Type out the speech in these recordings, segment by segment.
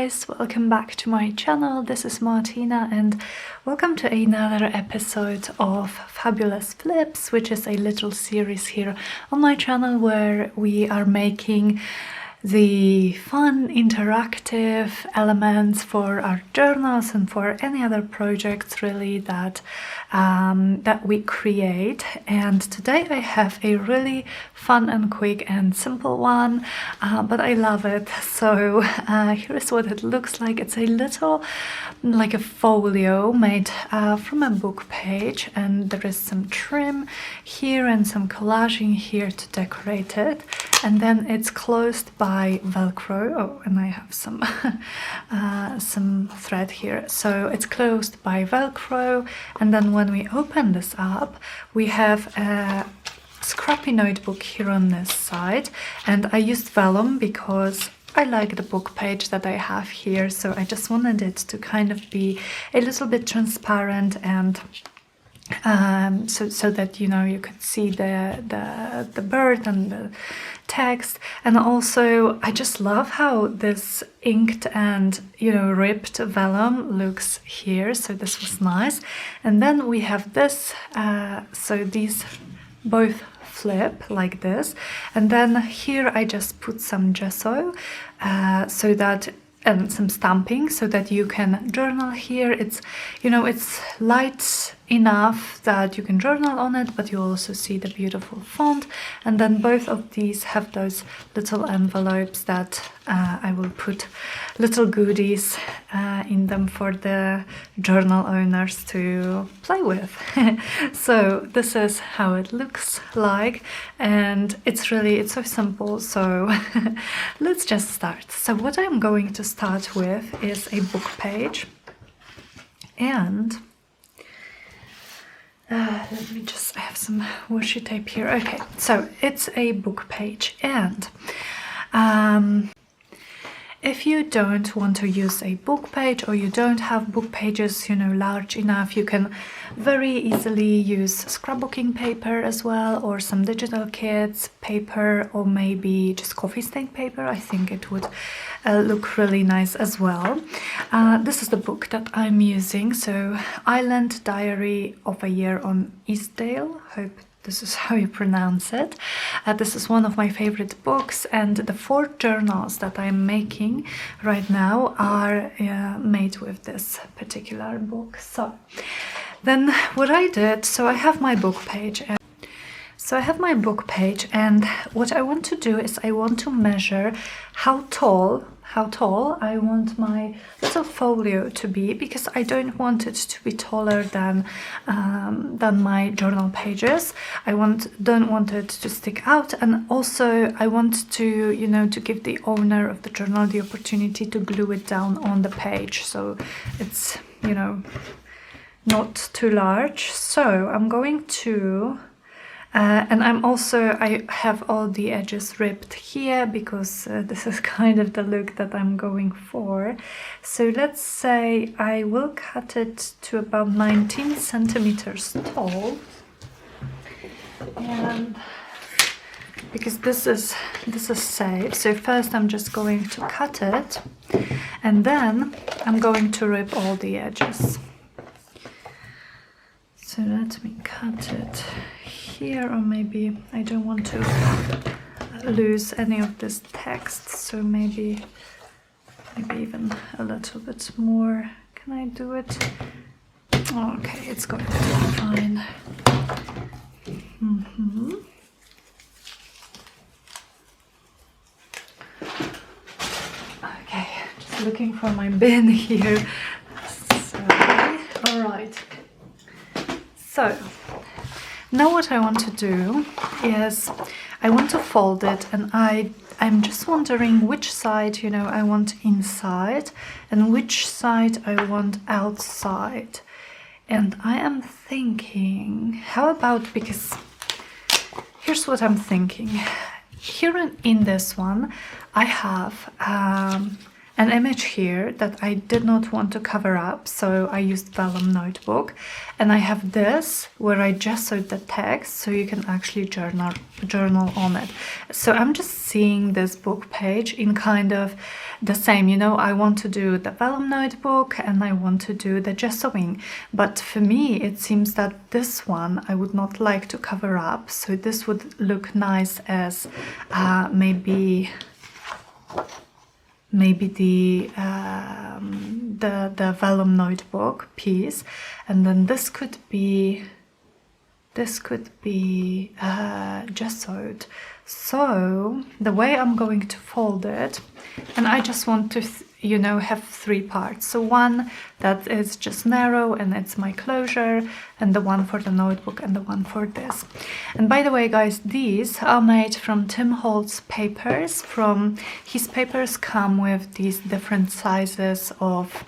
Guys, welcome back to my channel. This is Martyna and welcome to another episode of Fabulous Flips, which is a little series here on my channel where we are making the fun interactive elements for our journals and for any other projects really that we create. And today I have a really fun and quick and simple one, but I love it. So here's what it looks like. It's a little like a folio made from a book page, and there is some trim here and some collaging here to decorate it, and then it's closed by Velcro. Oh, and I have some thread here, so it's closed by Velcro. And then when we open this up, we have a scrappy notebook here on this side, and I used vellum because I like the book page that I have here, so I just wanted it to kind of be a little bit transparent, and so that you could see the bird and the text. And also I just love how this inked and ripped vellum looks here, so this was nice. And then we have this, so these both flip like this, and then here I just put some gesso so that, and some stamping so that you can journal here. It's it's light enough that you can journal on it, but you also see the beautiful font. And then both of these have those little envelopes that I will put little goodies in them for the journal owners to play with. So this is how it looks like, and it's so simple. So let's just start. So what I'm going to start with is a book page, and let me just, I have some washi tape here. Okay, so it's a book page, and if you don't want to use a book page, or you don't have book pages large enough, you can very easily use scrapbooking paper as well, or some digital kits paper, or maybe just coffee stain paper. I think it would look really nice as well. This is the book that I'm using, so Island Diary of a Year on Eastdale. Hope this is how you pronounce it. This is one of my favorite books, and the 4 journals that I'm making right now are made with this particular book. So then what I did, so I have my book page, and what I want to do is I want to measure how tall I want my little folio to be, because I don't want it to be taller than my journal pages. I don't want it to stick out, and also I want to to give the owner of the journal the opportunity to glue it down on the page, so it's not too large. So I'm going to and I have all the edges ripped here, because this is kind of the look that I'm going for. So let's say I will cut it to about 19 centimeters tall, and because this is safe. So first I'm just going to cut it, and then I'm going to rip all the edges. So let me cut it here, or maybe I don't want to lose any of this text, so maybe even a little bit more. Can I do it? Oh, okay, it's going to be fine. Okay, just looking for my bin here. Sorry. All right. So now what I want to do is I want to fold it, and I'm just wondering which side I want inside and which side I want outside. And I am thinking, how about, because here's what I'm thinking. Here in this one I have an image here that I did not want to cover up, so I used vellum notebook. And I have this where I gessoed the text so you can actually journal on it. So I'm just seeing this book page in kind of the same, you know, I want to do the vellum notebook and I want to do the gessoing. But for me, it seems that this one I would not like to cover up. So this would look nice as maybe the vellum notebook piece, and then this could be gessoed. So the way I'm going to fold it, and I just want to you know, have three parts. So one that is just narrow and it's my closure, and the one for the notebook, and the one for this. And by the way, guys, these are made from Tim Holt's papers. His papers come with these different sizes of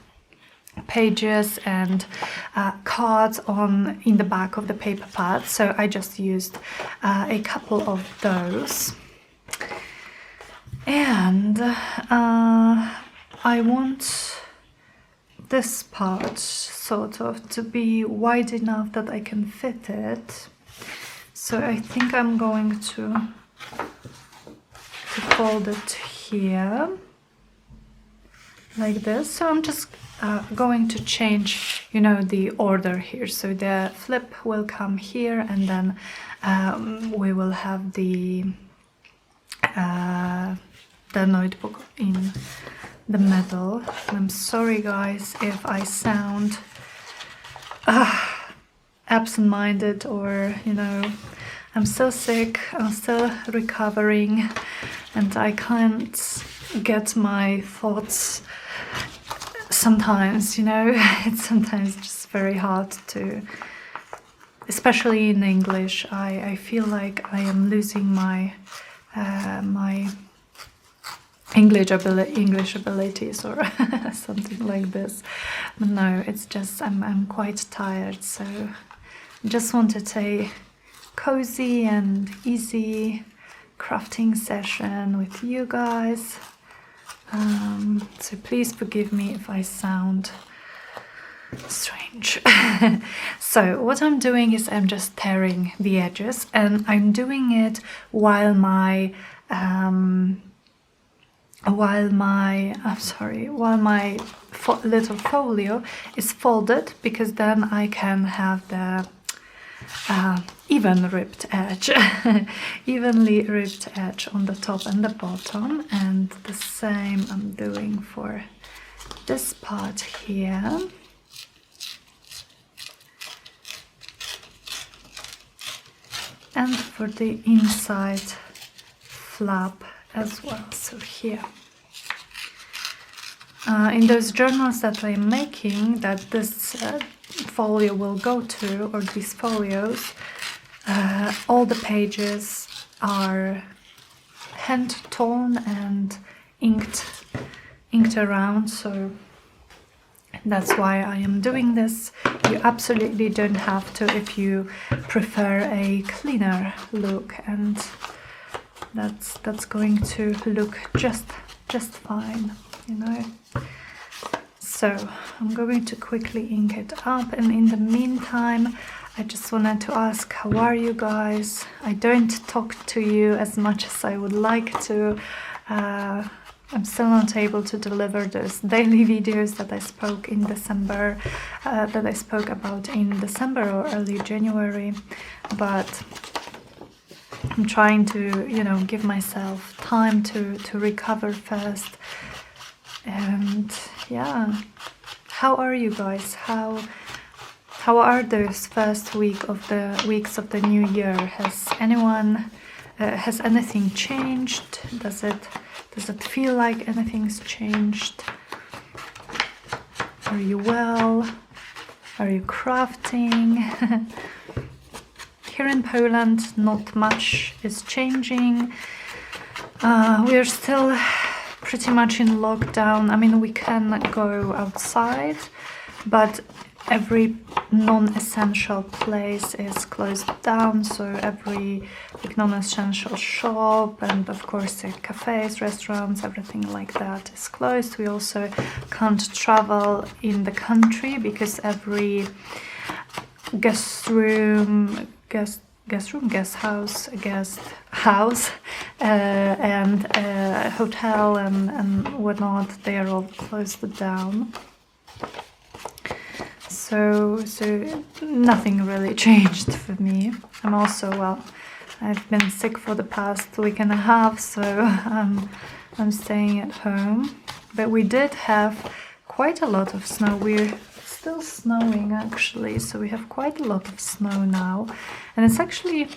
pages and cards in the back of the paper pad. So I just used a couple of those. And I want this part sort of to be wide enough that I can fit it. So I think I'm going to fold it here like this. So I'm just going to change, you know, the order here. So the flip will come here, and then we will have the notebook in the middle. I'm sorry, guys, if I sound absent-minded, or, you know, I'm still sick, I'm still recovering, and I can't get my thoughts sometimes, you know. It's sometimes just very hard to, especially in English. I feel like I am losing my my English abilities or something like this. But no, it's just I'm quite tired, so I just wanted a cozy and easy crafting session with you guys. So please forgive me if I sound strange. So what I'm doing is I'm just tearing the edges, and I'm doing it while my little folio is folded, because then I can have the evenly ripped edge on the top and the bottom. And the same I'm doing for this part here. And for the inside flap as well. So here, in those journals that I'm making, that this folio will go to, or these folios, all the pages are hand torn and inked around, so that's why I am doing this. You absolutely don't have to if you prefer a cleaner look, and that's going to look just fine, you know. So I'm going to quickly ink it up, and in the meantime I just wanted to ask, how are you guys? I don't talk to you as much as I would like to. I'm still not able to deliver those daily videos that I spoke in December, that I spoke about in December or early January, but I'm trying to, you know, give myself time to recover first. And yeah, how are you guys? How are those first weeks of the new year? Has anything changed? Does it feel like anything's changed? Are you well? Are you crafting? Here in Poland, not much is changing. We are still pretty much in lockdown. I mean, we can go outside, but every non-essential place is closed down, so every like non-essential shop and of course cafes, restaurants, everything like that is closed. We also can't travel in the country because every guest house and hotel and whatnot, they are all closed down. So nothing really changed for me. I'm also, well, I've been sick for the past week and a half, so I'm staying at home. But we did have quite a lot of snow. We're still snowing actually, so we have quite a lot of snow now, and it's actually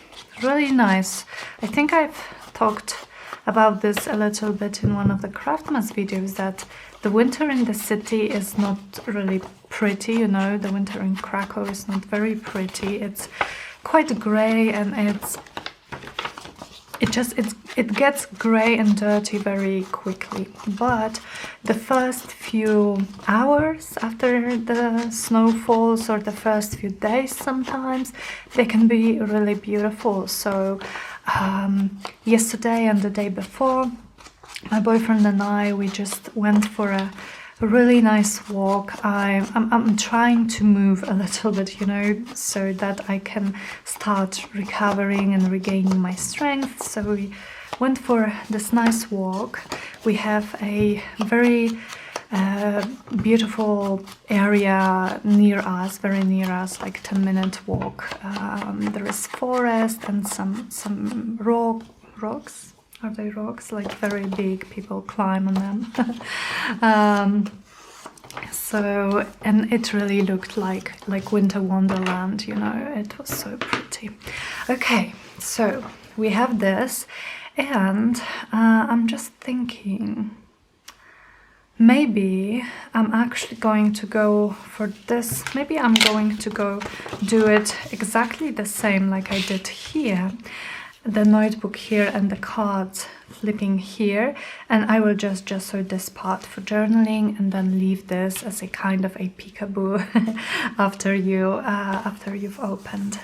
really nice. I think I've talked about this a little bit in one of the Craftmas videos, that the winter in the city is not really pretty, you know. The winter in Krakow is not very pretty. It's quite grey, and it gets grey and dirty very quickly. But the first few hours after the snow falls, or the first few days sometimes, they can be really beautiful. So yesterday and the day before, my boyfriend and I, we just went for a really nice walk. I'm trying to move a little bit, you know, so that I can start recovering and regaining my strength. So we went for this nice walk. We have a very beautiful area near us, very near us, like 10-minute walk. There is forest and some rocks. Are they rocks? Like very big, people climb on them. So, and it really looked like winter wonderland, you know. It was so pretty. Okay, so we have this, and I'm just thinking, maybe I'm actually going to go for this. Maybe I'm going to go do it exactly the same like I did here. The notebook here and the cards flipping here, and I will just gesso this part for journaling and then leave this as a kind of a peekaboo after you've opened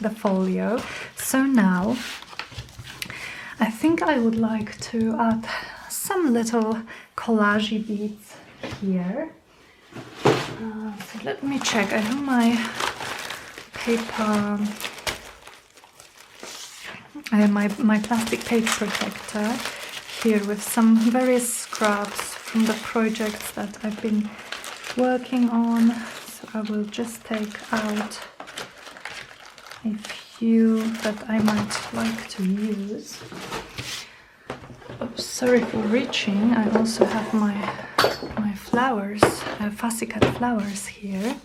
the folio. So now I think I would like to add some little collage bits here. So let me check. I have my paper. My plastic paper protector here with some various scraps from the projects that I've been working on. So I will just take out a few that I might like to use. Oh, sorry for reaching. I also have my flowers, fussy cut flowers here.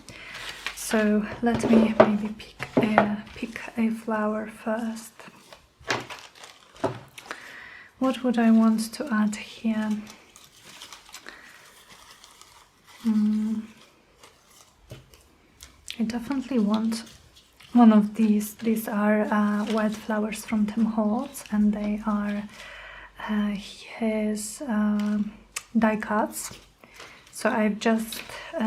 So let me maybe pick a flower first. What would I want to add here? I definitely want one of these. These are wildflowers from Tim Holtz, and they are his die cuts. So I've just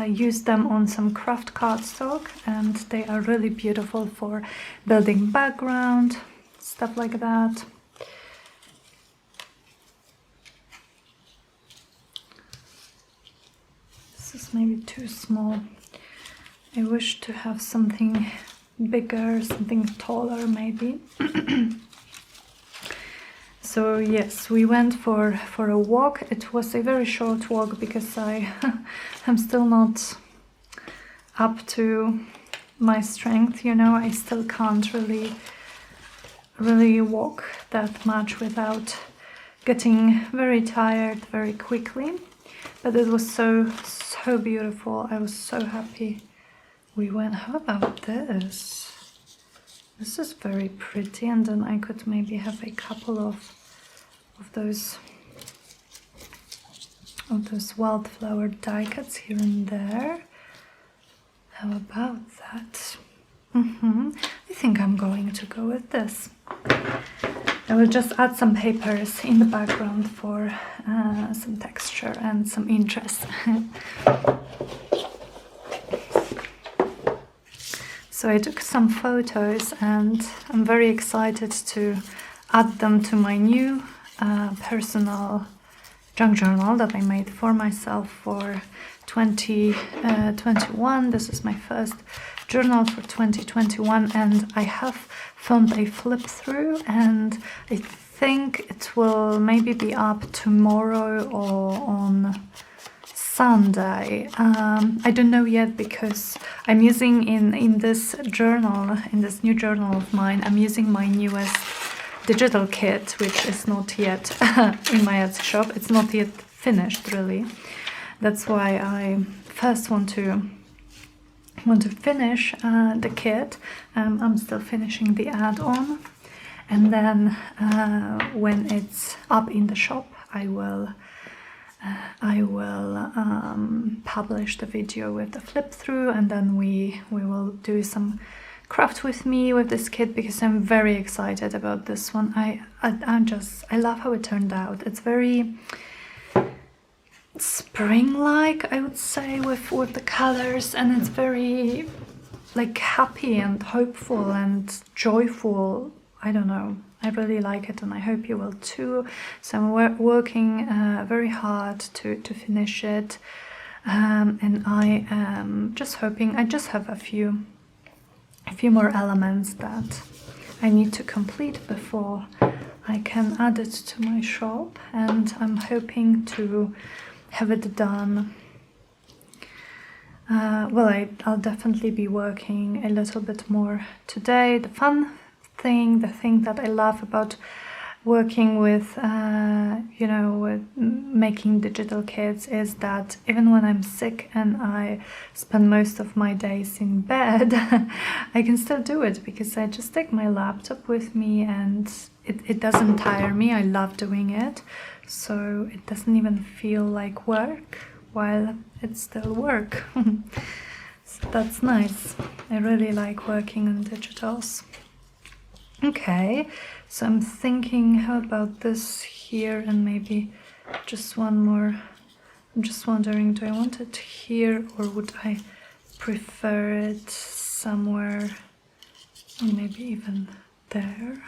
used them on some craft cardstock, and they are really beautiful for building background, stuff like that. This is maybe too small. I wish to have something bigger, something taller maybe. So yes, we went for a walk. It was a very short walk because I am still not up to my strength, you know. I still can't really walk that much without getting very tired very quickly. But it was so beautiful. I was so happy we went. How about this? This is very pretty, and then I could maybe have a couple of those wildflower die cuts here and there. How about that? I think I'm going to go with this. I will just add some papers in the background for some texture and some interest. So I took some photos and I'm very excited to add them to my new personal junk journal that I made for myself for 2021. This is my first journal for 2021, and I have filmed a flip through, and I think it will maybe be up tomorrow or on Sunday. I don't know yet, because I'm using in this journal, in this new journal of mine, I'm using my newest digital kit, which is not yet in my Etsy shop. It's not yet finished, really. That's why I first want to finish the kit. I'm still finishing the add-on, and then when it's up in the shop, I will publish the video with the flip through, and then we will do some craft with me with this kit, because I'm very excited about this one. I love how it turned out. It's very spring-like, I would say, with the colors, and it's very like happy and hopeful and joyful. I don't know, I really like it, and I hope you will too. So I'm working very hard to finish it, and I am just hoping. I just have a few more elements that I need to complete before I can add it to my shop, and I'm hoping to have it done. Well, I'll definitely be working a little bit more today. The thing that I love about working with, with making digital kits, is that even when I'm sick and I spend most of my days in bed, I can still do it, because I just take my laptop with me, and it doesn't tire me. I love doing it, so it doesn't even feel like work while it's still work. So that's nice. I really like working on digitals. Okay, so I'm thinking, how about this here, and maybe just one more. I'm just wondering, do I want it here, or would I prefer it somewhere, or maybe even there,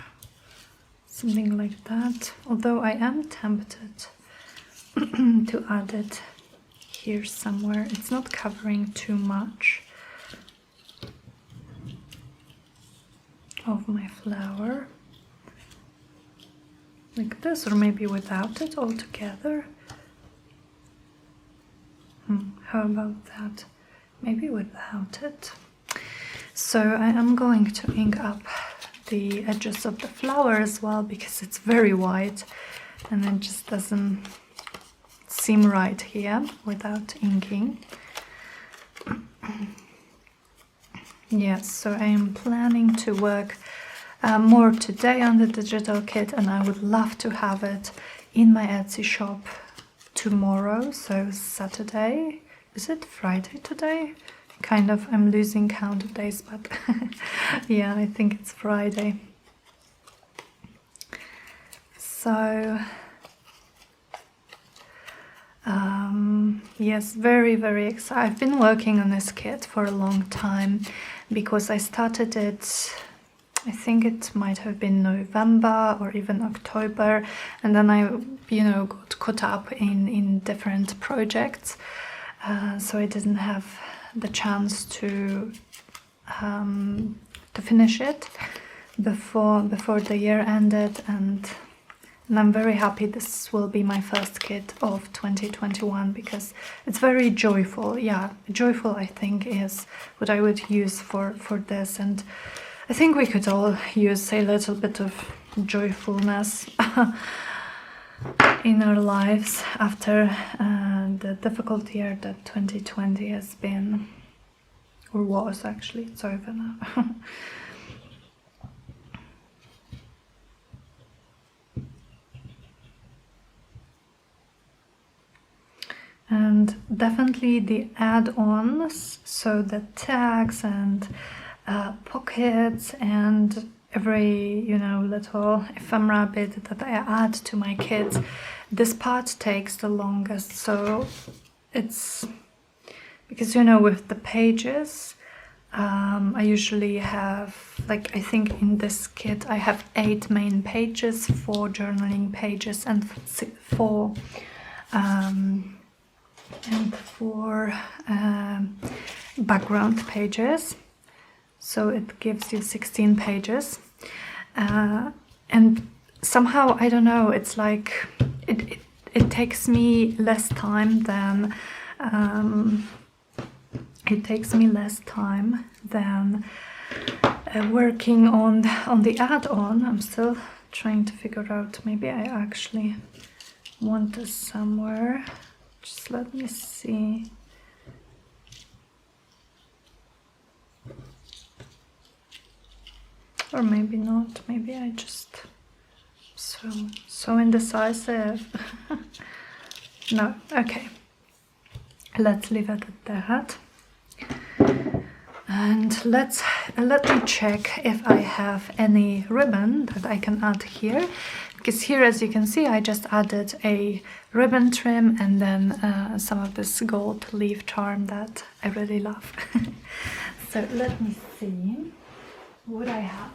something like that. Although I am tempted to add it here somewhere. It's not covering too much of my flower, like this, or maybe without it altogether. How about that? Maybe without it. So I am going to ink up the edges of the flower as well, because it's very white and it just doesn't seem right here without inking. Yes, so I am planning to work more today on the digital kit, and I would love to have it in my Etsy shop tomorrow, so Saturday. Is it Friday today? Kind of, I'm losing count of days, but yeah, I think it's Friday. So yes, very, very excited. I've been working on this kit for a long time, because I started it, I think it might have been November or even October, and then I, got caught up in different projects, so I didn't have the chance to finish it before the year ended, and I'm very happy this will be my first kit of 2021, because it's very joyful. Yeah, joyful, I think, is what I would use for this, and I think we could all use a little bit of joyfulness in our lives after the difficult year that 2020 has been, or was. Actually, it's over now. And definitely the add-ons, so the tags and pockets and every little ephemera bit that I add to my kits, this part takes the longest. So it's because with the pages, I usually have, like, I think in this kit I have 8 main pages, 4 journaling pages, and 4 background pages, so it gives you 16 pages, and somehow, I don't know, it's like it takes me less time than working on the add-on. I'm still trying to figure out, maybe I actually want this somewhere. Just let me see. Or maybe not, maybe I just so indecisive. No, okay, let's leave it at that. And let me check if I have any ribbon that I can add here, because here, as you can see, I just added a ribbon trim and then some of this gold leaf charm that I really love. So let me see what I have.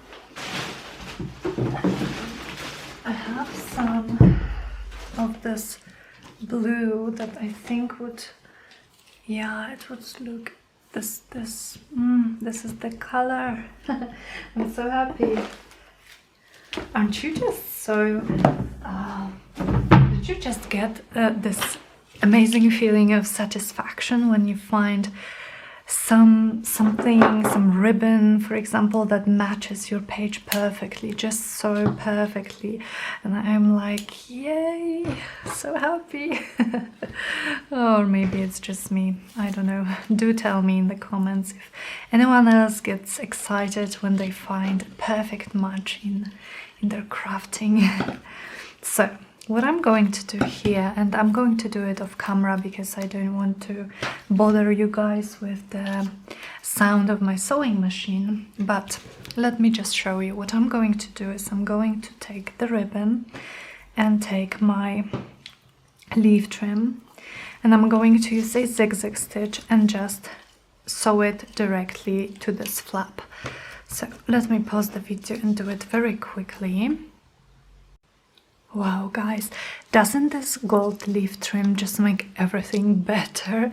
I have some of this blue that I think would, yeah, it would look, this is the color. I'm so happy. Aren't you just so, did you just get this amazing feeling of satisfaction when you find some ribbon, for example, that matches your page perfectly, just so perfectly, and I'm like, yay, so happy. Or maybe it's just me, I don't know. Do tell me in the comments if anyone else gets excited when they find a perfect match in their crafting. So what I'm going to do here, and I'm going to do it off camera because I don't want to bother you guys with the sound of my sewing machine, but let me just show you. What I'm going to do is I'm going to take the ribbon and take my leaf trim, and I'm going to use a zigzag stitch and just sew it directly to this flap. So let me pause the video and do it very quickly. Wow, guys, doesn't this gold leaf trim just make everything better?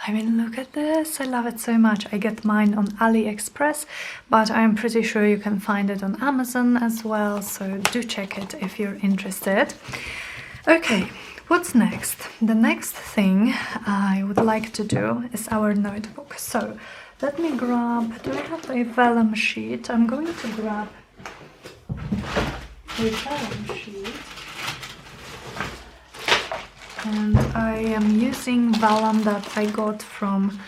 I mean, look at this. I love it so much. I get mine on AliExpress, but I'm pretty sure you can find it on Amazon as well, so do check it if you're interested. Okay, what's next? The next thing I would like to do is our notebook. So let me grab, do I have a vellum sheet? I'm going to grab a vellum sheet. And I am using vellum that I got from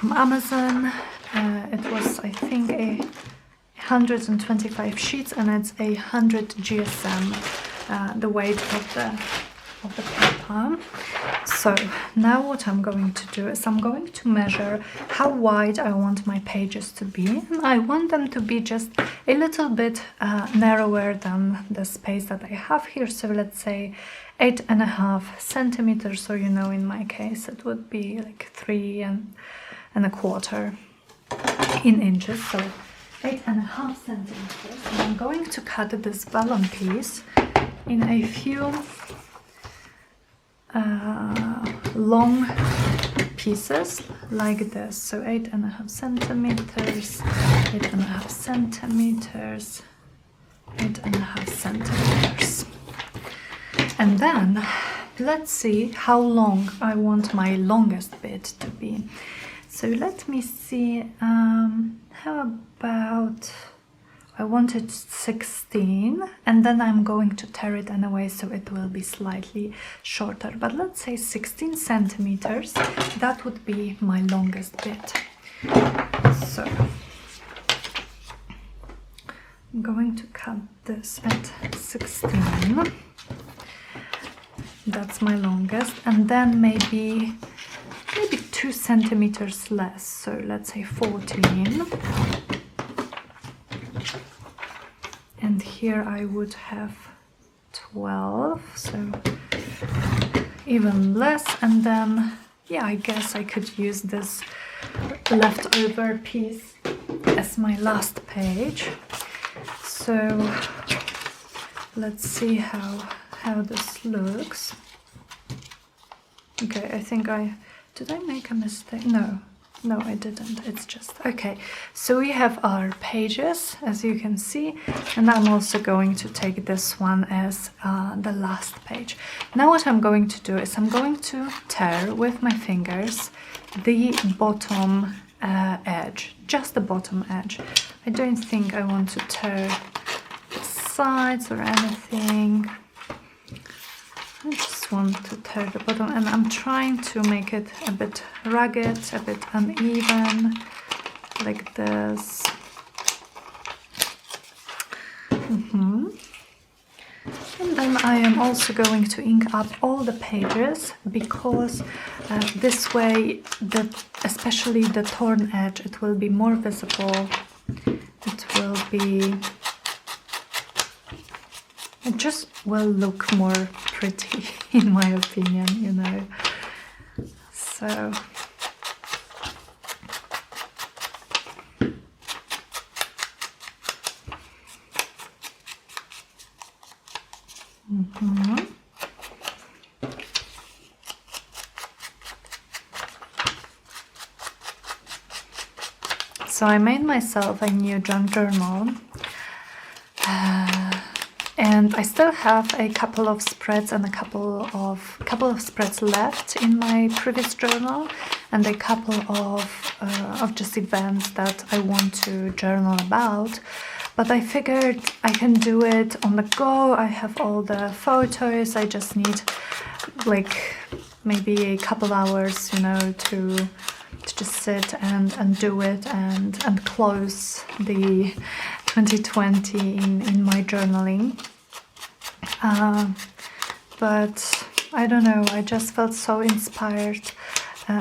Amazon. It was, I think, 125 sheets, and it's 100 GSM, the weight of the paper. So now what I'm going to do is I'm going to measure how wide I want my pages to be, and I want them to be just a little bit narrower than the space that I have here. So let's say 8.5 centimeters, or, you know, in my case it would be like 3.25 in inches, so 8.5 centimeters. And I'm going to cut this vellum piece in a few long pieces like this. So 8.5 centimeters, 8.5 centimeters, 8.5 centimeters. And then let's see how long I want my longest bit to be. So let me see, how about, I want it 16, and then I'm going to tear it anyway, so it will be slightly shorter. But let's say 16 centimeters, that would be my longest bit. So I'm going to cut this at 16. That's my longest, and then maybe 2 centimeters less, so let's say 14. And here I would have 12, so even less. And then, yeah, I guess I could use this leftover piece as my last page. So let's see how this looks. Okay, I think did I make a mistake? No, I didn't. It's just okay. So we have our pages, as you can see, and I'm also going to take this one as the last page. Now what I'm going to do is I'm going to tear with my fingers the bottom edge, just the bottom edge. I don't think I want to tear the sides or anything. I just want to tear the bottom, and I'm trying to make it a bit rugged, a bit uneven, like this. And then I am also going to ink up all the pages, because this way, especially the torn edge, it will be more visible. It just will look more pretty, in my opinion, you know. So So I made myself a new junk journal, and I still have a couple of spreads and a couple of spreads left in my previous journal, and a couple of just events that I want to journal about. But I figured I can do it on the go. I have all the photos. I just need like maybe a couple hours, you know, to just sit and do it and close the 2020 in my journaling. But I don't know, I just felt so inspired.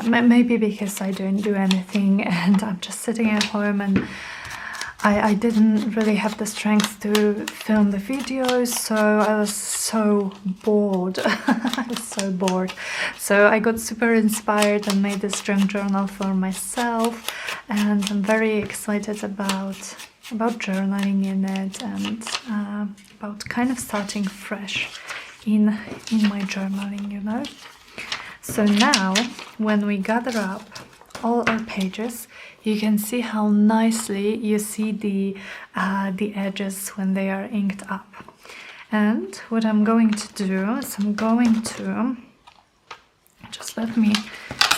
Maybe because I don't do anything and I'm just sitting at home, and I didn't really have the strength to film the videos, so I was so bored. I was so bored. So I got super inspired and made this junk journal for myself, and I'm very excited about journaling in it, and about kind of starting fresh in my journaling, you know. So now, when we gather up all our pages, you can see how nicely you see the edges when they are inked up. And what I'm going to do is I'm going to just let me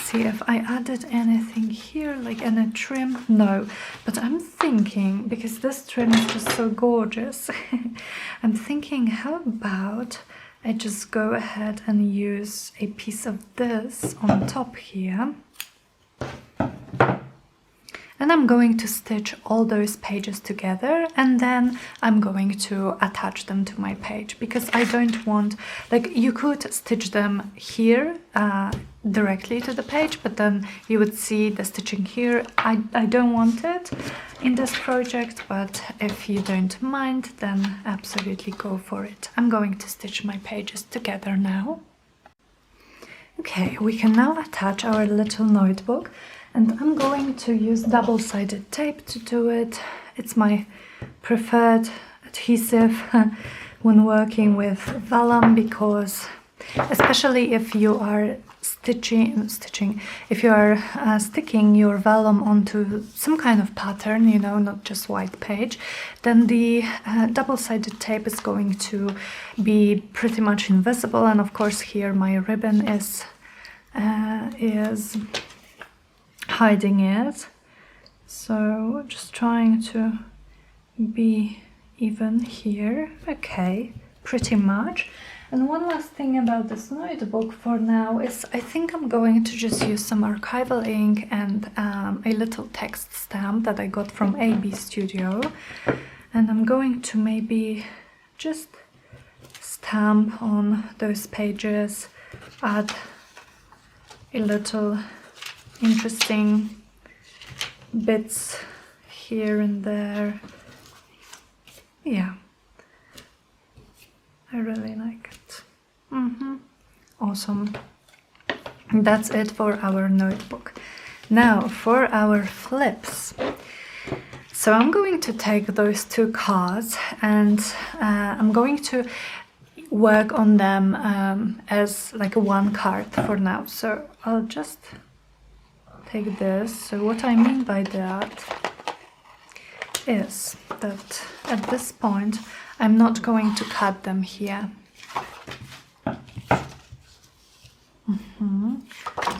see if I added anything here, like any trim. No, but I'm thinking, because this trim is just so gorgeous, I'm thinking, how about I just go ahead and use a piece of this on top here. And I'm going to stitch all those pages together, and then I'm going to attach them to my page, because I don't want, like, you could stitch them here directly to the page, but then you would see the stitching here. I don't want it in this project, but if you don't mind, then absolutely go for it. I'm going to stitch my pages together now. Okay, we can now attach our little notebook. And I'm going to use double-sided tape to do it. It's my preferred adhesive when working with vellum, because especially if you are if you are sticking your vellum onto some kind of pattern, you know, not just white page, then the double-sided tape is going to be pretty much invisible. And of course here my ribbon is hiding it, so just trying to be even here. Okay, pretty much. And one last thing about this notebook for now is I think I'm going to just use some archival ink and a little text stamp that I got from AB Studio, and I'm going to maybe just stamp on those pages, add a little interesting bits here and there. Yeah, I really like it. Awesome. That's it for our notebook. Now for our flips. So I'm going to take those two cards and I'm going to work on them as like a one card for now. So I'll just take this. So what I mean by that is that at this point I'm not going to cut them here.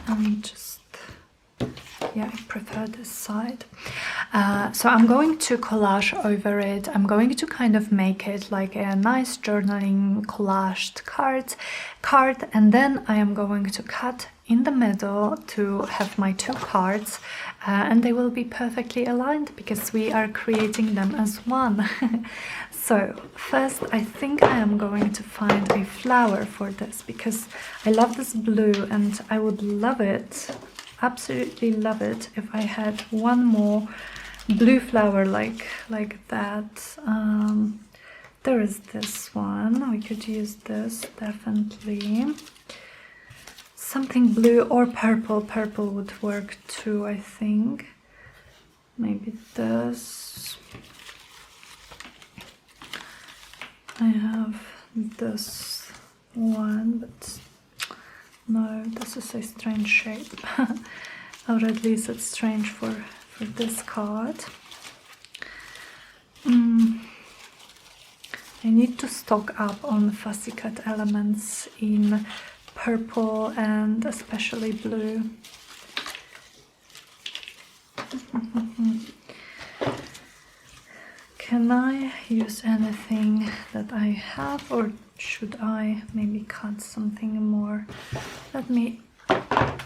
And just, yeah, I prefer this side. So I'm going to collage over it. I'm going to kind of make it like a nice journaling collaged card, and then I am going to cut in the middle to have my two cards, and they will be perfectly aligned because we are creating them as one. So first I think I am going to find a flower for this because I love this blue and I would love it, absolutely love it, if I had one more blue flower like that. There is this one, we could use this definitely. Something blue or purple. Purple would work too, I think. Maybe this. I have this one, but no, this is a strange shape. Or at least it's strange for this card. I need to stock up on fussy cut elements in purple and especially blue. Can I use anything that I have, or should I maybe cut something more? Let me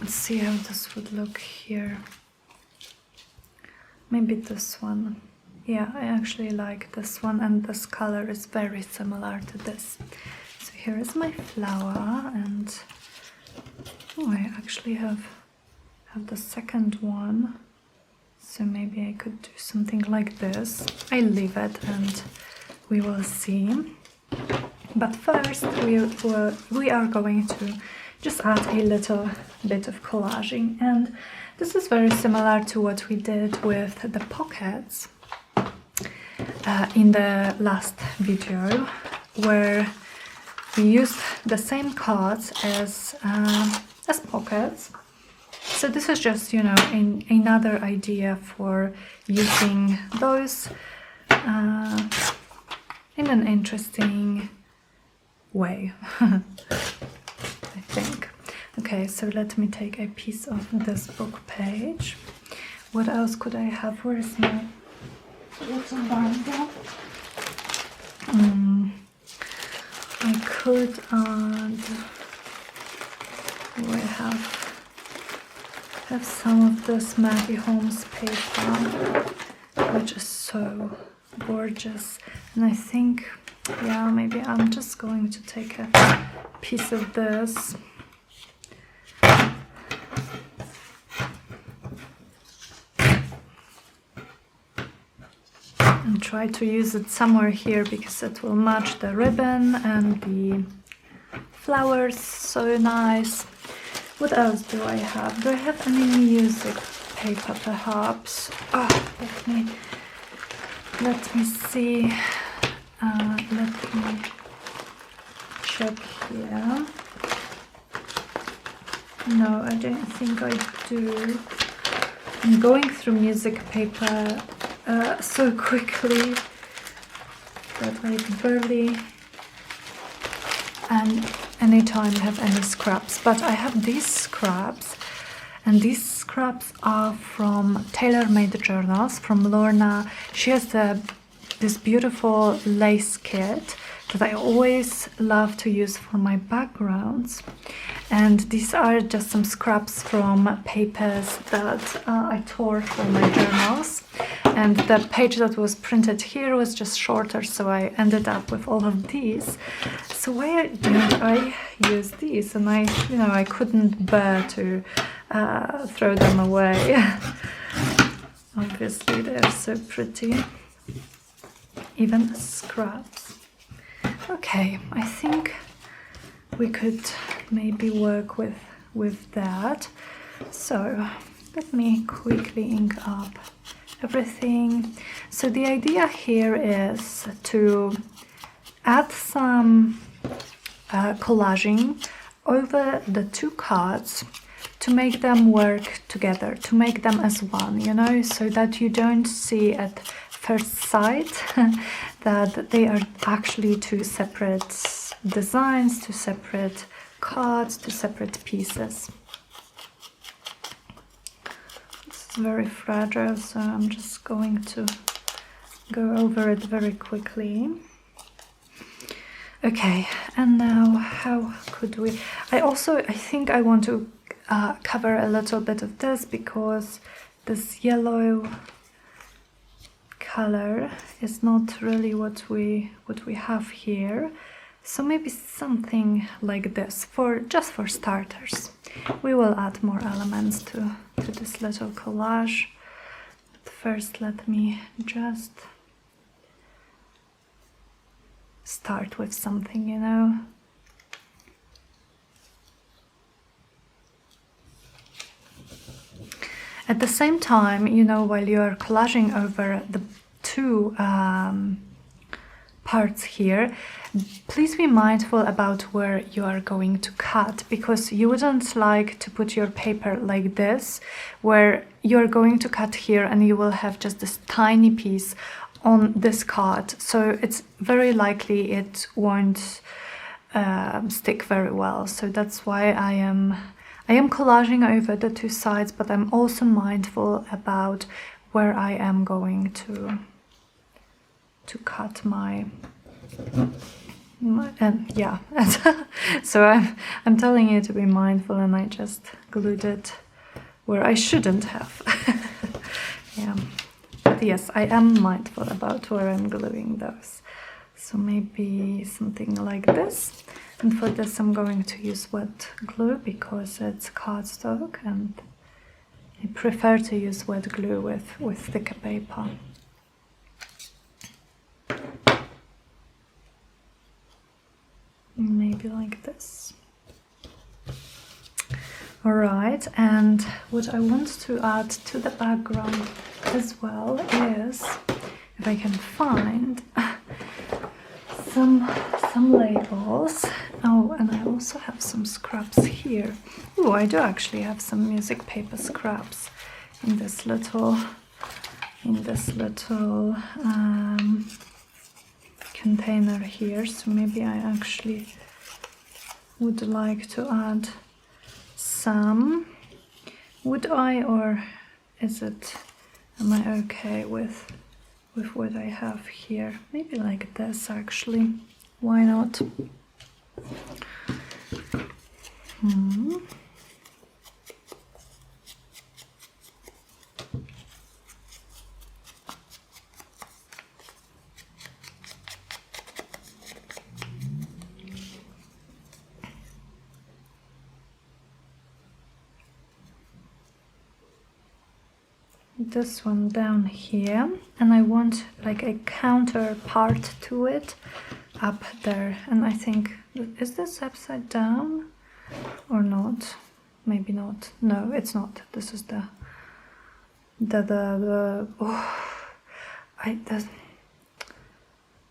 see how this would look here. Maybe this one. Yeah, I actually like this one, and this color is very similar to this. So here is my flower, and oh, I actually have the second one. So maybe I could do something like this. I leave it and we will see. But first we are going to just add a little bit of collaging, and this is very similar to what we did with the pockets in the last video, where we used the same cards as pockets. So this is just, you know, another idea for using those in an interesting way, I think. Okay, so let me take a piece of this book page. What else could I have? Where is my little binder? I could add, do I have some of this Maggie Holmes paper, which is so gorgeous, and I think, yeah, maybe I'm just going to take a piece of this. And try to use it somewhere here because it will match the ribbon and the flowers so nice. What else do I have? Do I have any music paper perhaps? Oh, let me see. Let me check here. No, I don't think I do. I'm going through music paper so quickly that I barely anytime have any scraps, but I have these scraps, and these scraps are from Tailor Made Journals from Lorna. She has this beautiful lace kit that I always love to use for my backgrounds, and these are just some scraps from papers that I tore from my journals, and the page that was printed here was just shorter, so I ended up with all of these. So why didn't I use these? And I couldn't bear to throw them away. Obviously they're so pretty, even scraps. Okay, I think we could maybe work with that. So let me quickly ink up everything. So the idea here is to add some collaging over the two cards to make them work together, to make them as one, you know, so that you don't see at first sight that they are actually two separate designs, two separate cards, two separate pieces. This is very fragile, so I'm just going to go over it very quickly. Okay, and now how could we... I think I want to cover a little bit of this, because this yellow color is not really what we have here. So maybe something like this, just for starters. We will add more elements to this little collage. But first, let me just start with something, you know. At the same time, you know, while you are collaging over the two parts here, please be mindful about where you are going to cut, because you wouldn't like to put your paper like this, where you're going to cut here and you will have just this tiny piece on this card. So it's very likely it won't stick very well. So that's why I am collaging over the two sides, but I'm also mindful about where I am going to cut my yeah. So I'm telling you to be mindful, and I just glued it where I shouldn't have. Yeah, but yes, I am mindful about where I'm gluing those. So maybe something like this. And for this I'm going to use wet glue because it's cardstock, and I prefer to use wet glue with thicker paper. Maybe like this. Alright, and what I want to add to the background as well is, if I can find some labels. Oh, and I also have some scraps here. Oh, I do actually have some music paper scraps in this little container here. So maybe I actually would like to add some. Would I, or am I okay with what I have here? Maybe like this actually. Why not? This one down here, and I want like a counterpart to it up there. And I think, is this upside down or not? Maybe not. No, it's not. This is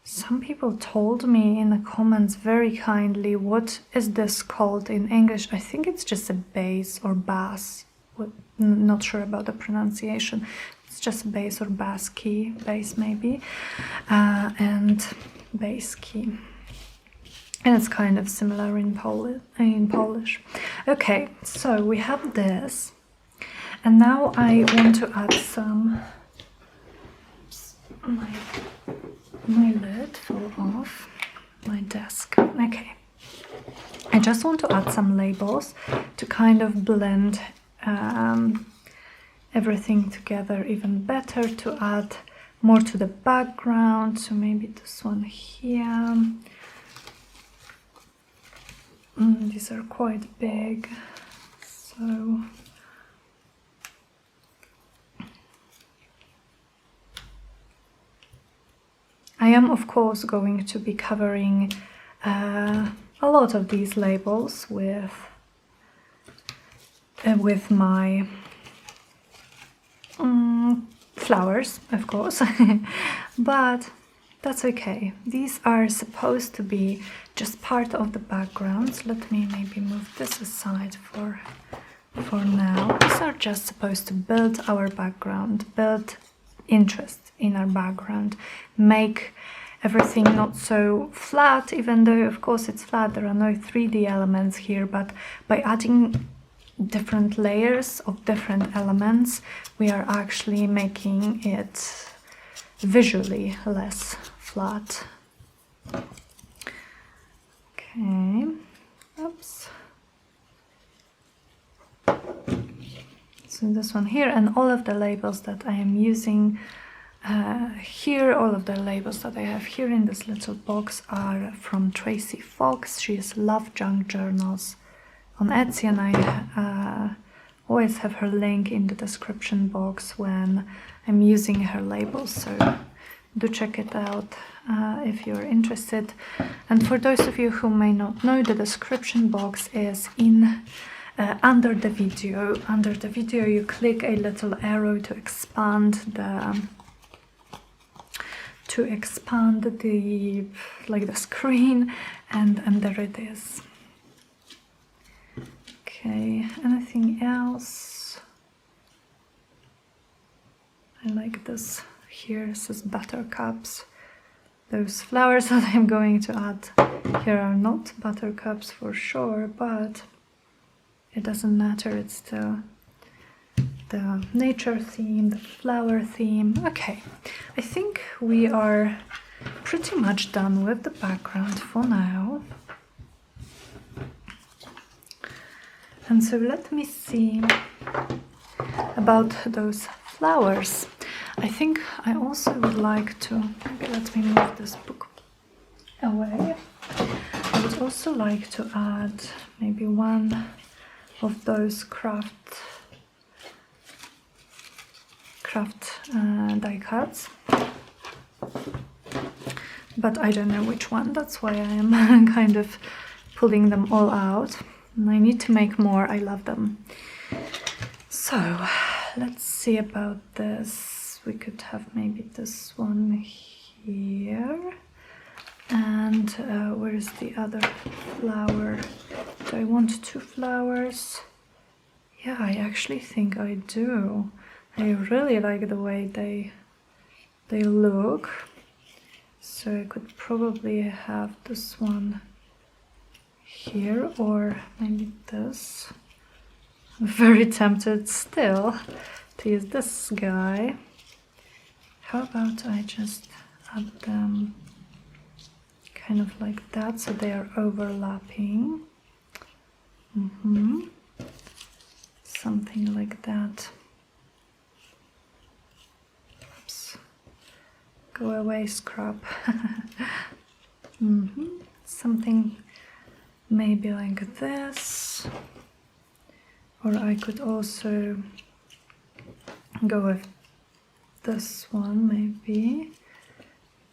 some people told me in the comments very kindly, what is this called in English? I think it's just a bass or bass. Not sure about the pronunciation. It's just bass or bass key, bass maybe, and bass key. And it's kind of similar in Polish. Okay, so we have this, and now I want to add some. My lid fell off my desk. Okay, I just want to add some labels to kind of blend everything together even better, to add more to the background. So maybe this one here. These are quite big, so I am of course going to be covering a lot of these labels with my flowers, of course, but that's okay. These are supposed to be just part of the background. So let me maybe move this aside for now. These are just supposed to build our background, build interest in our background, make everything not so flat, even though of course it's flat, there are no 3D elements here, but by adding different layers of different elements, we are actually making it visually less flat. Okay, oops. So this one here, and all of the labels that I am using here, all of the labels that I have here in this little box are from Tracy Fox. She is Love Junk Journals on Etsy, and I always have her link in the description box when I'm using her labels, so do check it out if you're interested. And for those of you who may not know, the description box is in under the video. Under the video you click a little arrow to expand the the screen, and there it is. Okay, anything else? I like this here. It says buttercups. Those flowers that I'm going to add here are not buttercups for sure, but it doesn't matter. It's still the nature theme, the flower theme. Okay, I think we are pretty much done with the background for now. And so let me see about those flowers. I think I also would like to, maybe let me move this book away. I would also like to add maybe one of those craft die cuts, but I don't know which one. That's why I am kind of pulling them all out, and I need to make more. I love them. So let's see about this. We could have maybe this one here, and where's the other flower? Do I want 2 flowers? Yeah, I actually think I do. I really like the way they look, so I could probably have this one here, or maybe this. I'm very tempted still to use this guy. How about I just add them kind of like that, so they are overlapping. Something like that. Oops. Go away, scrub. Something maybe like this. Or I could also go with this one maybe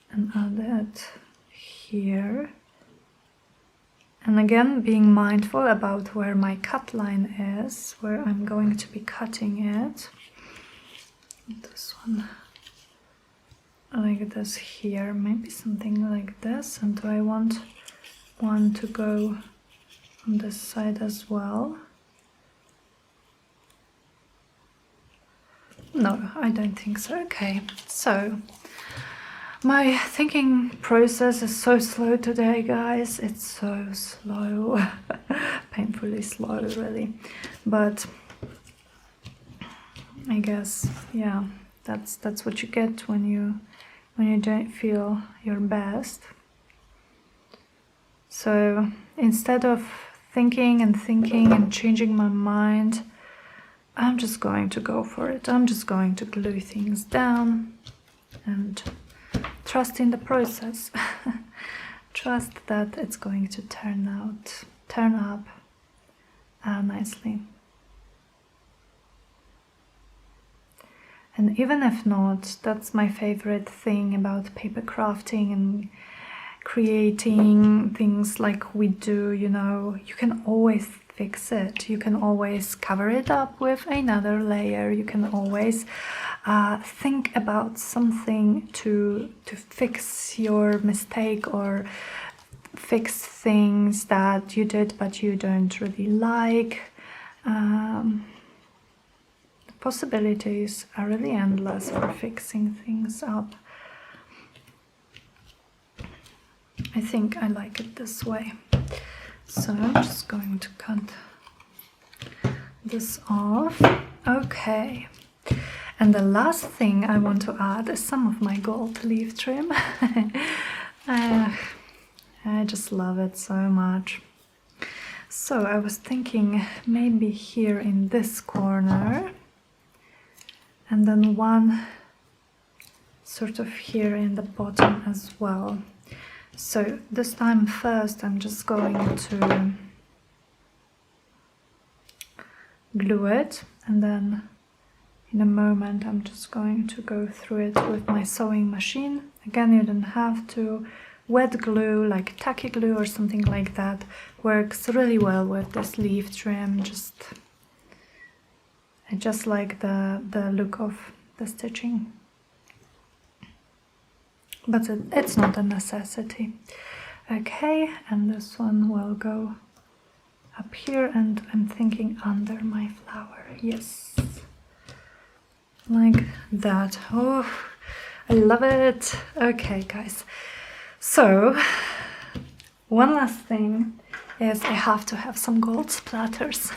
and add it here. And again, being mindful about where my cut line is, where I'm going to be cutting it. This one like this here, maybe something like this. And do I want one to go on this side as well? No, I don't think so. Okay, so my thinking process is so slow today, guys. It's so slow. Painfully slow, really. But I guess, yeah, that's what you get when you don't feel your best. So instead of thinking and changing my mind, I'm just going to go for it. I'm just going to glue things down and trust in the process. Trust that it's going to turn up nicely. And even if not, that's my favorite thing about paper crafting and creating things like we do, you know. You can always fix it. You can always cover it up with another layer. You can always think about something to fix your mistake or fix things that you did but you don't really like. The possibilities are really endless for fixing things up. I think I like it this way. So I'm just going to cut this off. Okay. And the last thing I want to add is some of my gold leaf trim. I just love it so much. So I was thinking maybe here in this corner, and then one sort of here in the bottom as well. So this time first I'm just going to glue it, and then in a moment I'm just going to go through it with my sewing machine. Again, you don't have to. Wet glue, like tacky glue or something like that, works really well with this leaf trim. I just like the look of the stitching, but it's not a necessity. Okay, and this one will go up here, and I'm thinking under my flower. Yes, like that. Oh, I love it. Okay, guys. So, one last thing is I have to have some gold splatters.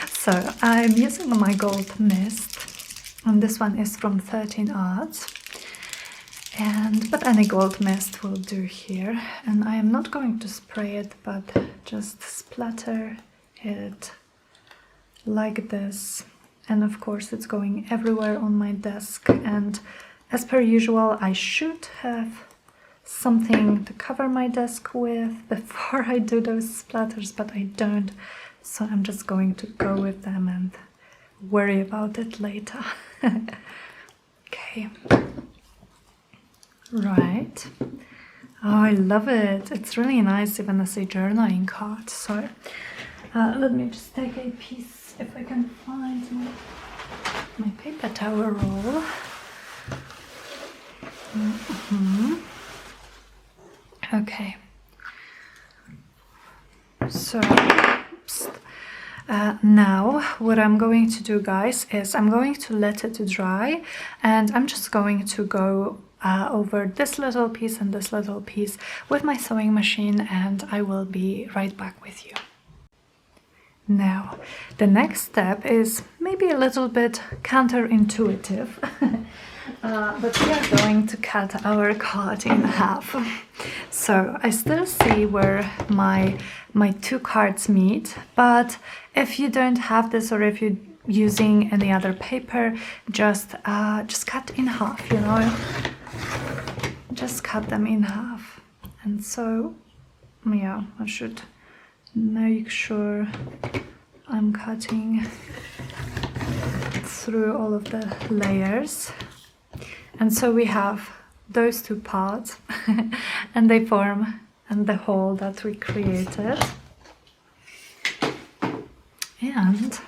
So, I'm using my gold mist, and this one is from 13 Arts. But any gold mist will do here. And I am not going to spray it, but just splatter it like this. And of course, it's going everywhere on my desk. And as per usual, I should have something to cover my desk with before I do those splatters, but I don't, so I'm just going to go with them and worry about it later. Okay, right. Oh, I love it. It's really nice even as a journaling card. So let me just take a piece, if I can find my paper towel roll. Okay, so now what I'm going to do, guys, is I'm going to let it dry, and I'm just going to go over this little piece and this little piece with my sewing machine, and I will be right back with you. Now, the next step is maybe a little bit counterintuitive. But we are going to cut our card in half. So I still see where my two cards meet, but if you don't have this, or if you're using any other paper, just cut in half, you know, just cut them in half. And so, yeah, I should make sure I'm cutting through all of the layers. And so we have those two parts and they form the hole that we created. And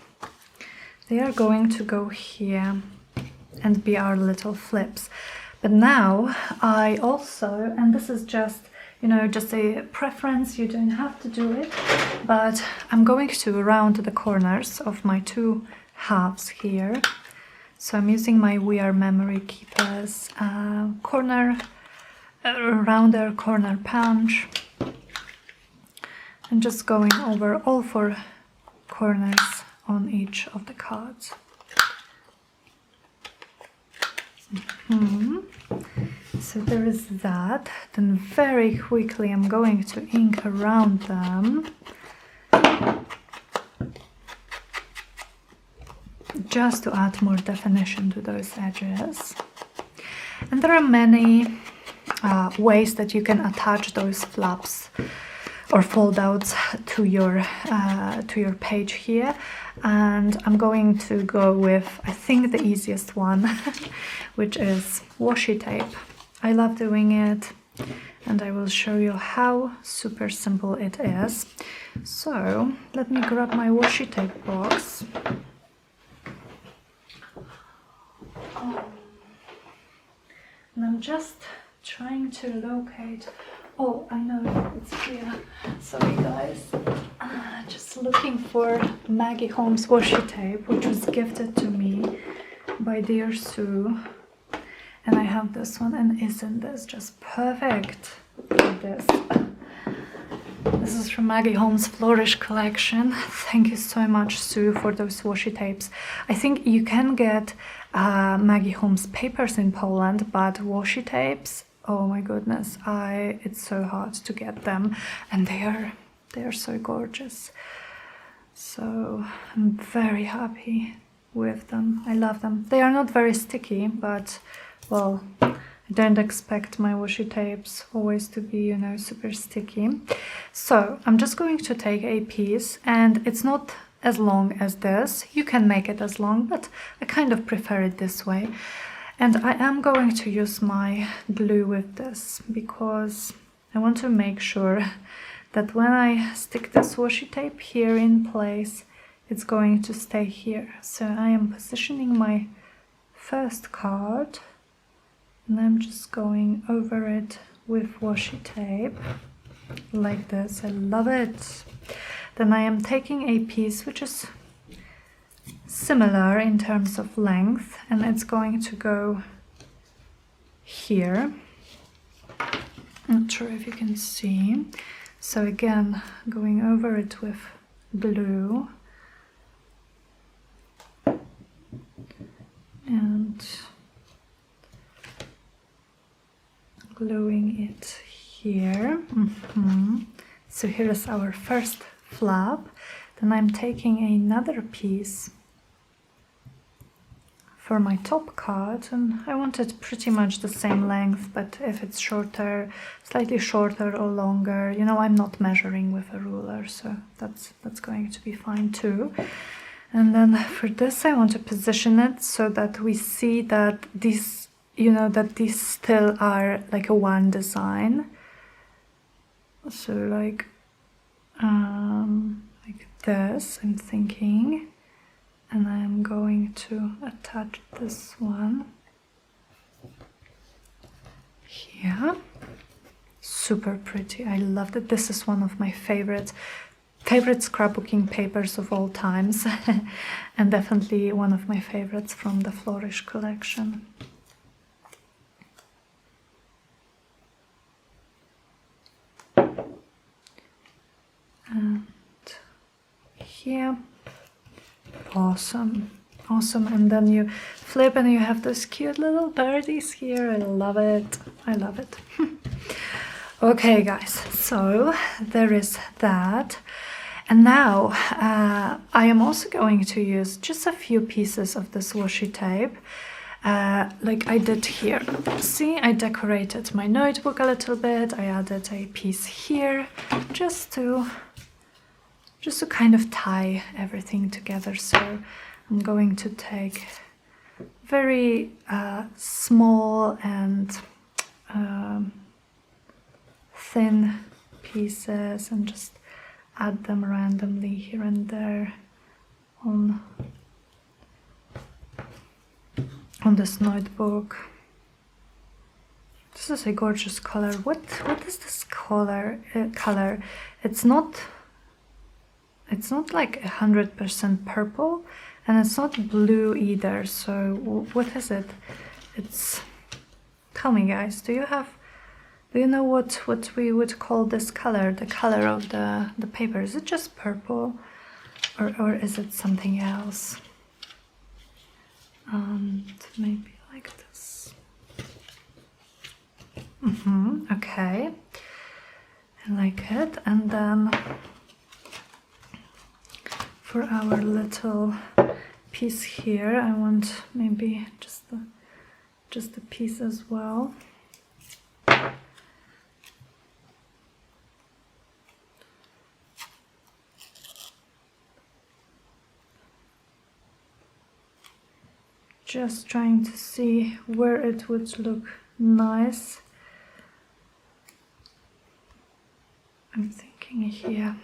they are going to go here and be our little flips. But now I also, and this is just, you know, just a preference, you don't have to do it, but I'm going to round the corners of my two halves here. So I'm using my We Are Memory Keepers rounder corner punch, and just going over all four corners on each of the cards. So there is that. Then very quickly I'm going to ink around them, just to add more definition to those edges. And there are many ways that you can attach those flaps or fold outs to your page here, and I'm going to go with, I think, the easiest one, which is washi tape. I love doing it. and I will show you how super simple it is. So let me grab my washi tape box. And I'm just trying to locate. Oh, I know it's here. Sorry guys. Just looking for Maggie Holmes washi tape, which was gifted to me by dear Sue. And I have this one, and isn't this just perfect? Look at this. This is from Maggie Holmes' Flourish collection. Thank you so much, Sue, for those washi tapes. I think you can get Maggie Holmes papers in Poland, but washi tapes, oh my goodness, it's so hard to get them, and they are so gorgeous. So I'm very happy with them. I love them. They are not very sticky, but well, I don't expect my washi tapes always to be, you know, super sticky. So I'm just going to take a piece, and it's not as long as this. You can make it as long, but I kind of prefer it this way. And I am going to use my glue with this because I want to make sure that when I stick this washi tape here in place, it's going to stay here. So I am positioning my first card, and I'm just going over it with washi tape like this. I love it. Then I am taking a piece which is similar in terms of length, and it's going to go here. Not sure if you can see. So again, going over it with glue and gluing it here. So here is our first flap. Then I'm taking another piece for my top card, and I want it pretty much the same length, but if it's shorter, slightly shorter or longer, you know, I'm not measuring with a ruler, so that's going to be fine too. And then for this I want to position it so that we see that these, you know, that these still are like a one design. So like this, I'm thinking. And I'm going to attach this one here. Super pretty. I love it. This is one of my favorite scrapbooking papers of all times, and definitely one of my favorites from the Flourish collection. And here. Awesome, awesome. And then you flip and you have those cute little birdies here. I love it. I love it. Okay, guys, so there is that. And now I am also going to use just a few pieces of this washi tape, like I did here. See, I decorated my notebook a little bit. I added a piece here just to kind of tie everything together. So I'm going to take very small and thin pieces and just add them randomly here and there on this notebook. This is a gorgeous color. What is this color? It's not like 100% purple, and it's not blue either. So what is it? Tell me, guys, do you know what we would call this color, the color of the paper? Is it just purple, or is it something else? And maybe like this. Okay, I like it. And then for our little piece here, I want maybe just the piece as well. Just trying to see where it would look nice. I'm thinking here.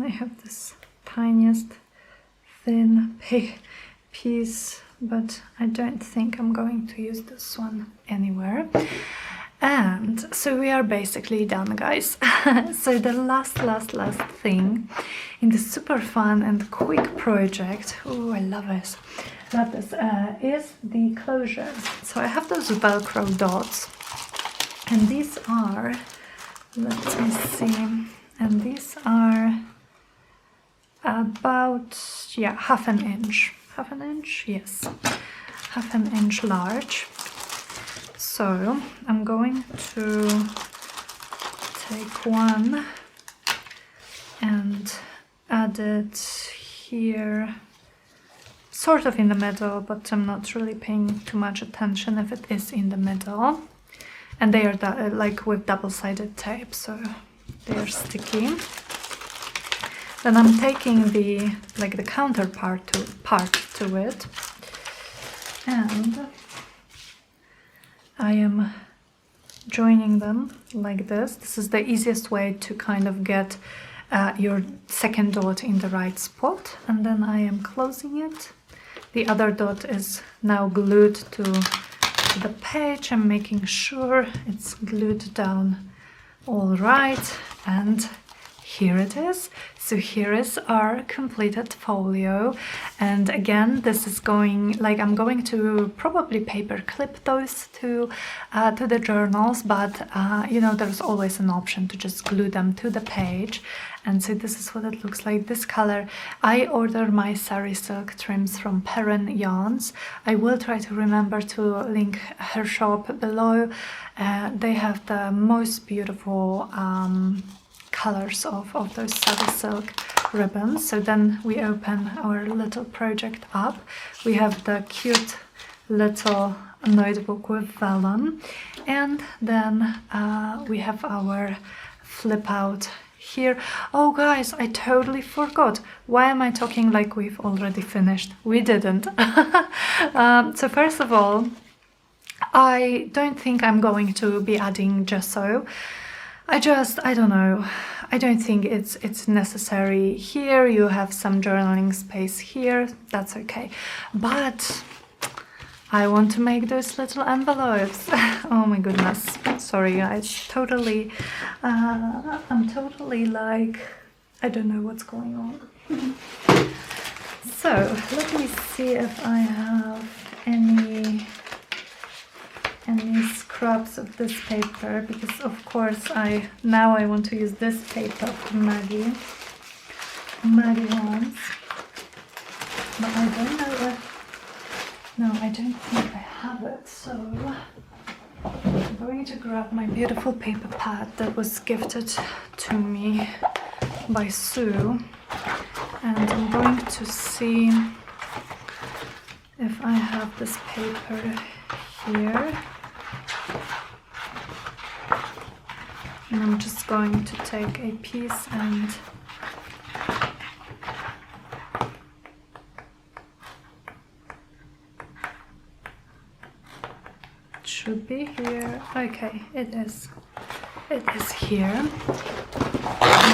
I have this tiniest thin piece, but I don't think I'm going to use this one anywhere. And so we are basically done, guys. So the last thing in this super fun and quick project, oh, I love this, is the closures. So I have those Velcro dots, and these are, let me see, and these are about, yeah, half an inch, yes, half an inch large. So I'm going to take one and add it here, sort of in the middle, but I'm not really paying too much attention if it is in the middle. And they are like with double-sided tape, so they are sticky. Then I'm taking the counterpart to it, and I am joining them like this. This is the easiest way to kind of get your second dot in the right spot, and then I am closing it. The other dot is now glued to the page. I'm making sure it's glued down all right, and here it is. So here is our completed folio, and again, this is going, like, I'm going to probably paper clip those to the journals, but you know, there's always an option to just glue them to the page. And so this is what it looks like, this color. I ordered my sari silk trims from Perrin Yarns. I will try to remember to link her shop below. They have the most beautiful colors of those sari silk ribbons. So then we open our little project up. We have the cute little notebook with vellum, and then we have our flip out here. Oh guys, I totally forgot. Why am I talking like we've already finished? We didn't. So first of all, I don't think I'm going to be adding gesso. I don't know. I don't think it's necessary here. You have some journaling space here. That's okay. But I want to make those little envelopes. Oh my goodness. Sorry guys. Totally. I'm totally like, I don't know what's going on. So let me see if I have any scraps of this paper, because of course I want to use this paper from Maddie wants, but I don't know if, no, I don't think I have it, so I'm going to grab my beautiful paper pad that was gifted to me by Sue, and I'm going to see if I have this paper here. And I'm just going to take a piece and it should be here. Okay, it is here. And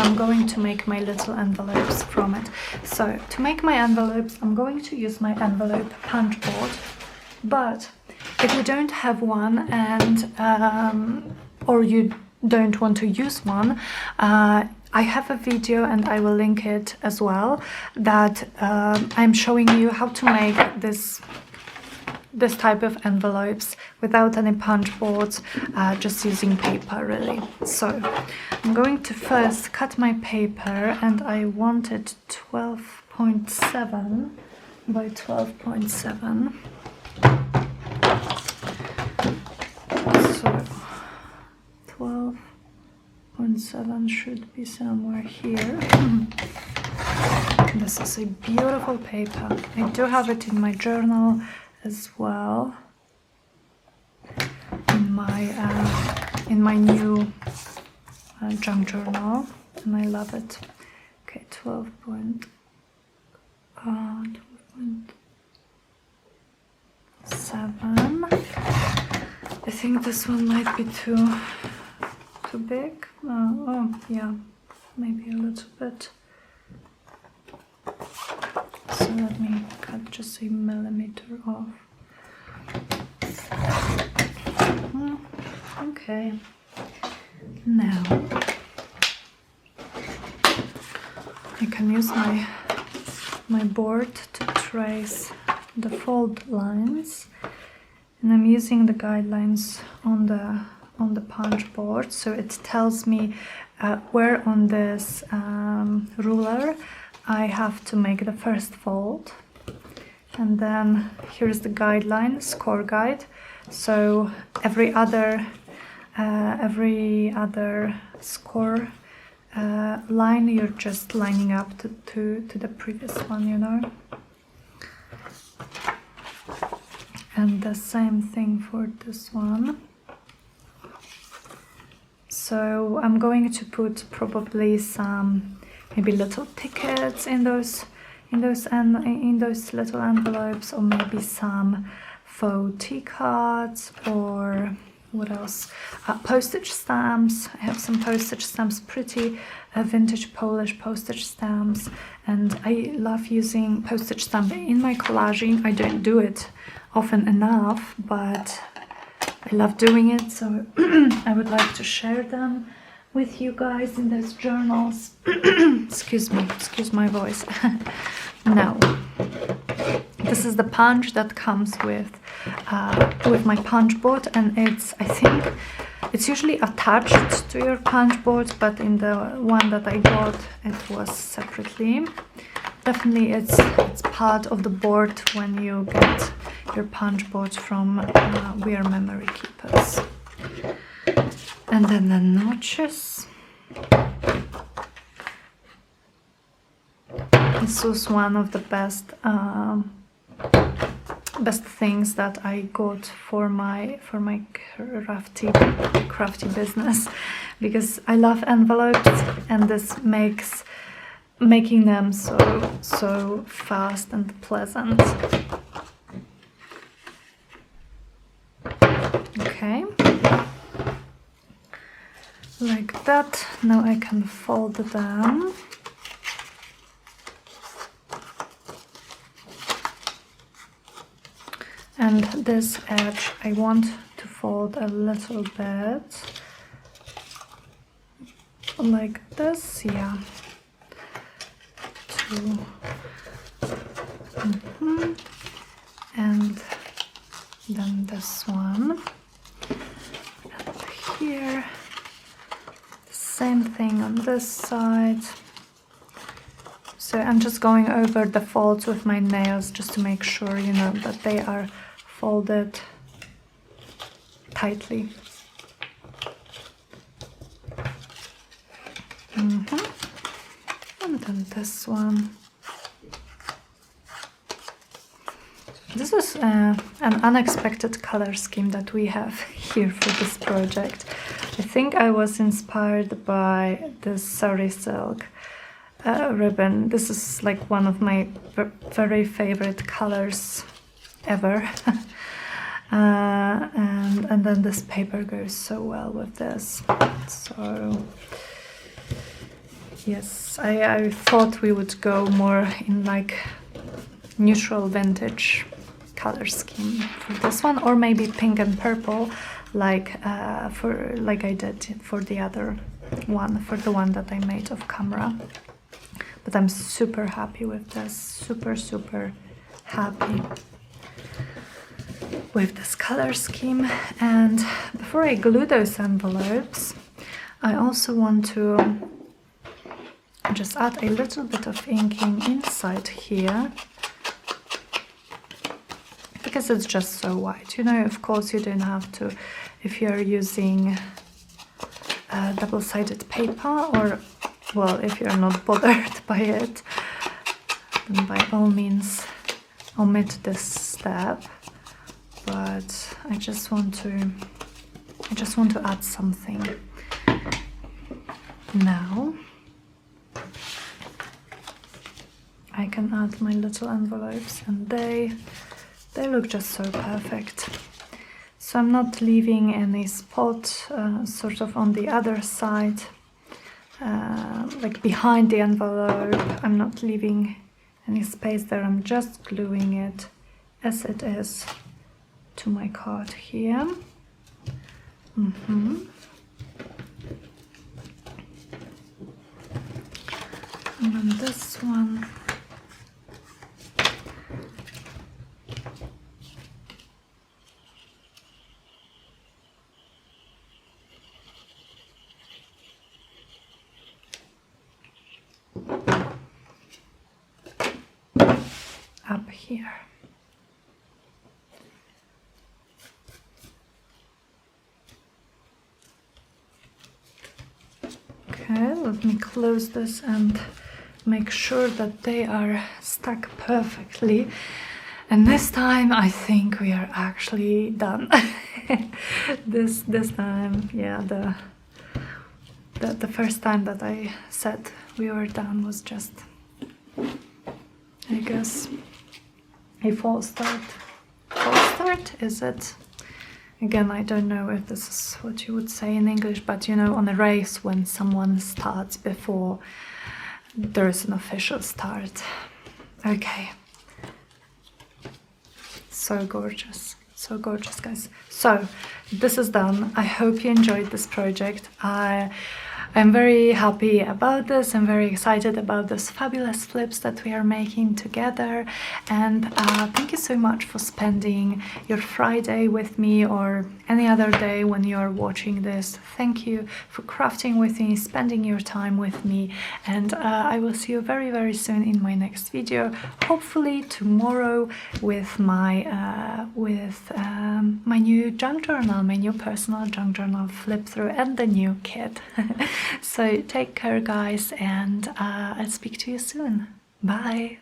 I'm going to make my little envelopes from it. So to make my envelopes, I'm going to use my envelope punch board, but if you don't have one, and or you don't want to use one, I have a video, and I will link it as well, that I'm showing you how to make this type of envelopes without any punch boards, just using paper really. So I'm going to first cut my paper, and I want it 12.7 by 12.7. So 12.7 should be somewhere here. This is a beautiful paper. I do have it in my journal as well, in my new junk journal, and I love it. Okay, 12. 7. I think this one might be too big. Oh yeah, maybe a little bit. So let me cut just a millimeter off. Okay. Now I can use my board to trace the fold lines, and I'm using the guidelines on the punch board, so it tells me where on this ruler I have to make the first fold. And then here's the guideline, score guide. So every other score line, you're just lining up to the previous one, you know. And the same thing for this one. So I'm going to put probably some maybe little tickets in those little envelopes, or maybe some faux tea cards, or what else? Postage stamps. I have some postage stamps, pretty vintage Polish postage stamps, and I love using postage stamp in my collaging. I don't do it often enough, but I love doing it, so I would like to share them with you guys in those journals. Excuse me, excuse my voice. Now, this is the punch that comes with my punch board, and I think it's usually attached to your punch board, but in the one that I got, it was separately. Definitely it's part of the board when you get your punch board from We Are Memory Keepers. And then the notches. This was one of the best things that I got for my crafty business, because I love envelopes, and this makes making them so fast and pleasant. Okay, like that. Now I can fold them. And this edge I want to fold a little bit like this, yeah. And then this one, and here the same thing on this side. So I'm just going over the folds with my nails just to make sure, you know, that they are folded tightly. And then this one. This is an unexpected color scheme that we have here for this project. I think I was inspired by this sari silk ribbon. This is like one of my very favorite colors ever. And then this paper goes so well with this. So yes, I thought we would go more in like neutral vintage color scheme for this one, or maybe pink and purple, like I did for the other one, for the one that I made off camera. But I'm super happy with this, super happy with this color scheme. And before I glue those envelopes, I also want to just add a little bit of inking inside here, because it's just so white. You know, of course you don't have to, if you're using double-sided paper, or, well, if you're not bothered by it, then by all means omit this step. But I just want to add something. Now I can add my little envelopes, and they They look just so perfect. So I'm not leaving any spot sort of on the other side, like behind the envelope. I'm not leaving any space there. I'm just gluing it as it is to my card here. And then this one. Up here. Okay, let me close this and make sure that they are stuck perfectly. And this time I think we are actually done. this time, yeah, the first time that I said we were done was just, I guess, a false start. False start, is it? Again, I don't know if this is what you would say in English, but you know, on a race when someone starts before there is an official start. Okay. So gorgeous, guys. So this is done. I hope you enjoyed this project. I'm very happy about this. I'm very excited about those fabulous flips that we are making together. And thank you so much for spending your Friday with me, or any other day when you're watching this. Thank you for crafting with me, spending your time with me. And I will see you very, very soon in my next video. Hopefully tomorrow with my my new junk journal, my new personal junk journal flip through, and the new kit. So take care, guys, and I'll speak to you soon. Bye.